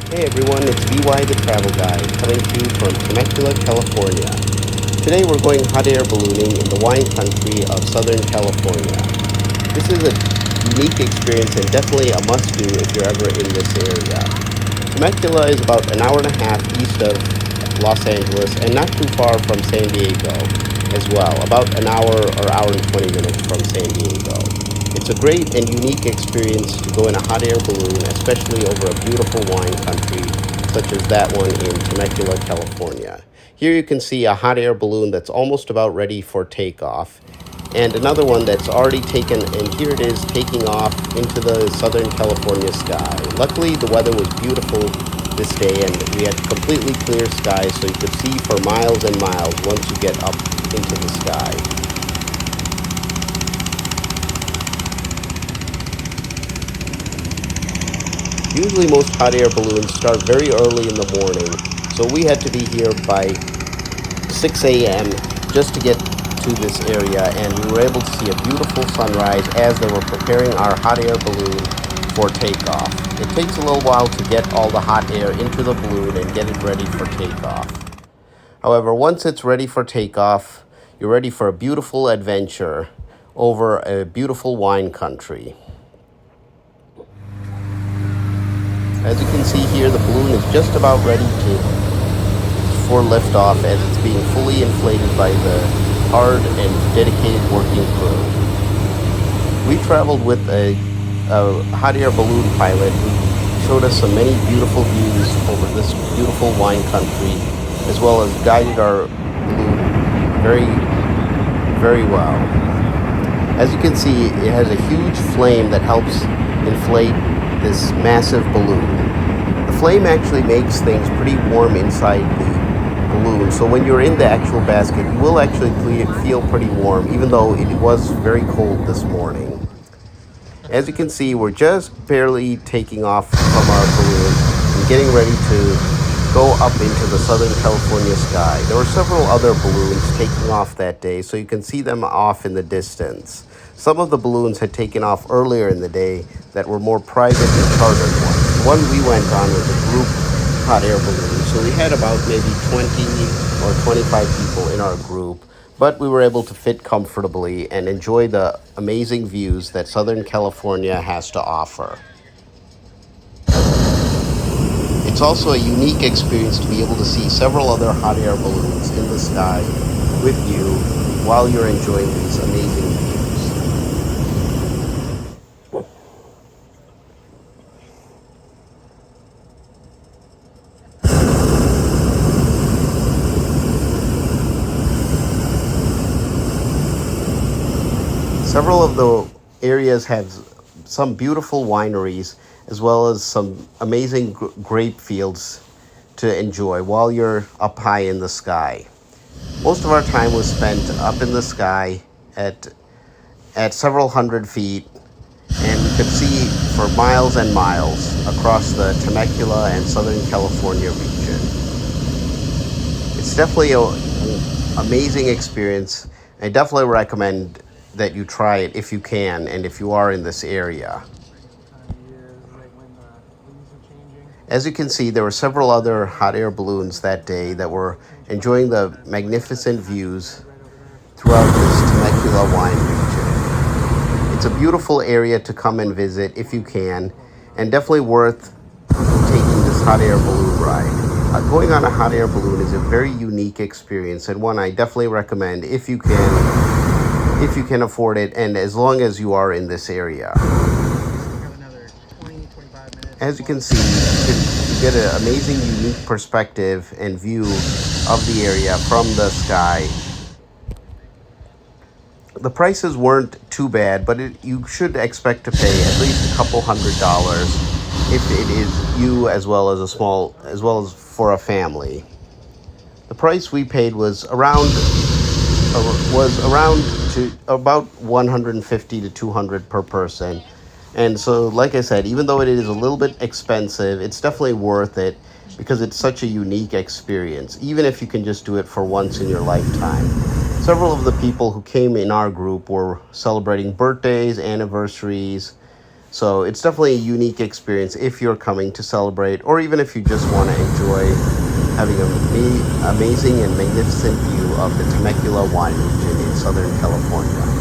Hey everyone, it's VY the Travel Guide coming to you from Temecula, California. Today we're going hot air ballooning in the wine country of Southern California. This is a unique experience and definitely a must-do if you're ever in this area. Temecula is about an hour and a half east of Los Angeles and not too far from San Diego as well, about an hour or hour and 20 minutes from San Diego. It's a great and unique experience to go in a hot air balloon, especially over a beautiful wine country such as that one in Temecula, California. Here you can see a hot air balloon that's almost about ready for takeoff, and another one that's already taken, and here it is taking off into the Southern California sky. Luckily, the weather was beautiful this day, and we had completely clear skies, so you could see for miles and miles once you get up into the sky. Usually most hot air balloons start very early in the morning, so we had to be here by 6 a.m. just to get to this area, and we were able to see a beautiful sunrise as they were preparing our hot air balloon for takeoff. It takes a little while to get all the hot air into the balloon and get it ready for takeoff. However, once it's ready for takeoff, you're ready for a beautiful adventure over a beautiful wine country. As you can see here, the balloon is just about ready for liftoff as it's being fully inflated by the hard and dedicated working crew. We traveled with a hot air balloon pilot who showed us some many beautiful views over this beautiful wine country, as well as guided our balloon very, very well. As you can see, it has a huge flame that helps inflate this massive balloon. The flame actually makes things pretty warm inside the balloon, so when you're in the actual basket, you will actually feel pretty warm, even though it was very cold this morning. As you can see, we're just barely taking off from our balloon and getting ready to go up into the Southern California sky. There were several other balloons taking off that day, so you can see them off in the distance. Some of the balloons had taken off earlier in the day that were more private and chartered ones. The one we went on was a group hot air balloon, so we had about maybe 20 or 25 people in our group, but we were able to fit comfortably and enjoy the amazing views that Southern California has to offer. It's also a unique experience to be able to see several other hot air balloons in the sky with you while you're enjoying these amazing views. Several of the areas have some beautiful wineries as well as some amazing grape fields to enjoy while you're up high in the sky. Most of our time was spent up in the sky at several hundred feet, and you could see for miles and miles across the Temecula and Southern California region. It's definitely an amazing experience. I definitely recommend that you try it if you can and if you are in this area. As you can see, there were several other hot air balloons that day that were enjoying the magnificent views throughout this Temecula wine region. It's a beautiful area to come and visit if you can, and definitely worth taking this hot air balloon ride. Going on a hot air balloon is a very unique experience and one I definitely recommend if you can afford it, and as long as you are in this area. As you can see, you get an amazing, unique perspective and view of the area from the sky. The prices weren't too bad, but you should expect to pay at least a couple $100 if it is you as well as for a family. The price we paid was around to about 150 to 200 per person. And so, like I said, even though it is a little bit expensive, it's definitely worth it because it's such a unique experience, even if you can just do it for once in your lifetime. Several of the people who came in our group were celebrating birthdays, anniversaries, So it's definitely a unique experience if you're coming to celebrate, or even if you just want to enjoy having an amazing and magnificent view of the Temecula wine region in Southern California.